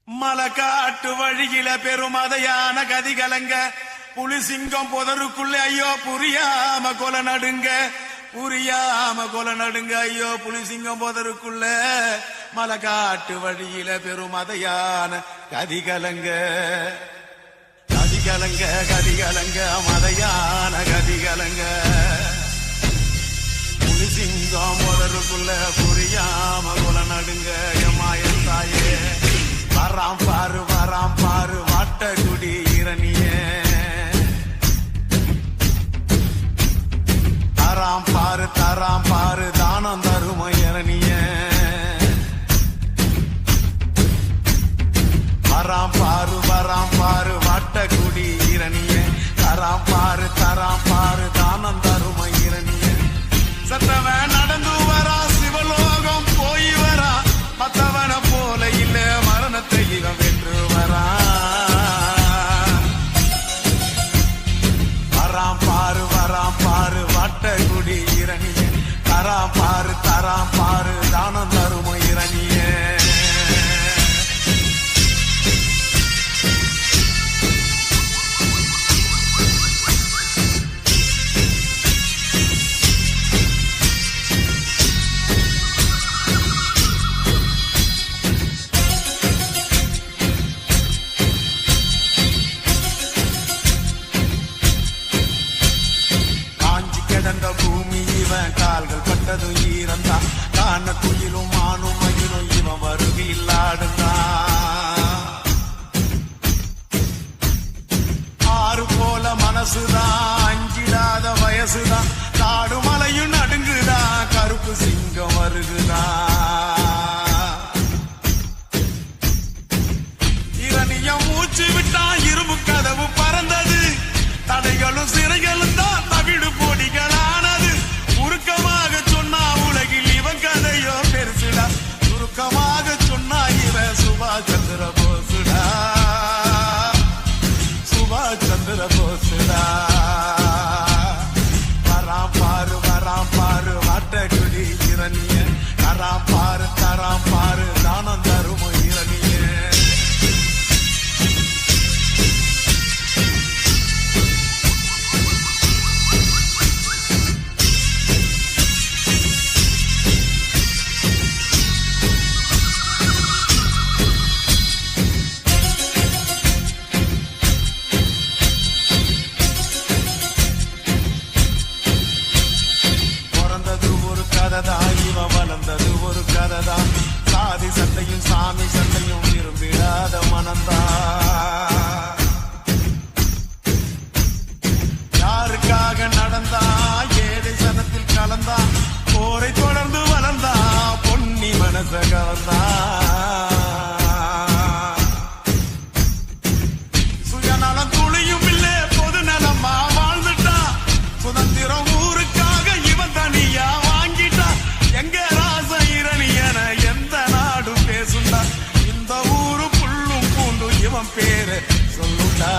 மலக்காட்டு வழியில பெருமதையான கதி கலங்க புலிசிங்கம் புதருக்குள்ள ஐயோ புரியாம கொலை நடுங்க ஐயோ புலிசிங்கம் புதருக்குள்ள மலக்காட்டு வழியில பெருமதையான கதி கலங்க மதையான கதி கலங்க புலிசிங்கம் புதருக்குள்ள புரியாம கொலை நடுங்க எம்மாயன் தாயே வராம் பாரு வாட்டகுடி இரணியே தராம் பாரு தானம் தரும இரணியே வராம் பாரு வாட்டகுடி இரணியே தராம் பாரு தானம் தரும இரணியே சத்தவன் நடந்து வரா சிவலோகம் போய் வரா மத்தவன போல இல்ல மரணத்தை இவன் வென்று வரா வராம் பாரு வாட்டகுடி இரணியே தராம் பாரு தானம் தரும இரணியே பூமி இவன் கால்கள் பட்டதும் ஈரந்தா காண குயிலும் மானும் மயிலும் இவன் வருகையில் ஆடுந்தா ஆறு போல மனசுதான் அஞ்சிடாத வயசுதான் காடு மலையும் நடுங்குதா கருப்பு சிங்கம் வருகுதா இரணியம் மூச்சு விட்டா இரும்பு கதவு பறந்தது தடைகளும் சிறைகளும் தான் தவிடு பொடிகளானது உருக்கமாக சொன்னா உலகில் இவன் கதையோ பெருசுடா சுருக்கமாக சொன்னா இவன் சுபாஷ் சந்திர போசுடா வராம் பாரு வாட்டகுடி இரணிய தராம் பாரு தானம் தரும இரணியே இவன் வளர்ந்தது ஒரு கதைதான் சாதி சண்டையும் சாமி சண்டையும் விரும்பிடாத மனந்தா யாருக்காக நடந்தா ஏழை சனத்தில் கலந்தா போரை தொடர்ந்து வளர்ந்தா பொன்னி மனச கவர்ந்தா சுயநலம் துளியும் இல்லே பொது நலமா வாழ்ந்துட்டா சுதந்திரம் ஊருக்காக இவன் தனியா எங்க ராச இரணியன எந்த நாடு பேசுண்டா இந்த ஊரு புள்ளும் பூண்டு இவன் பேரு சொல்லுண்டா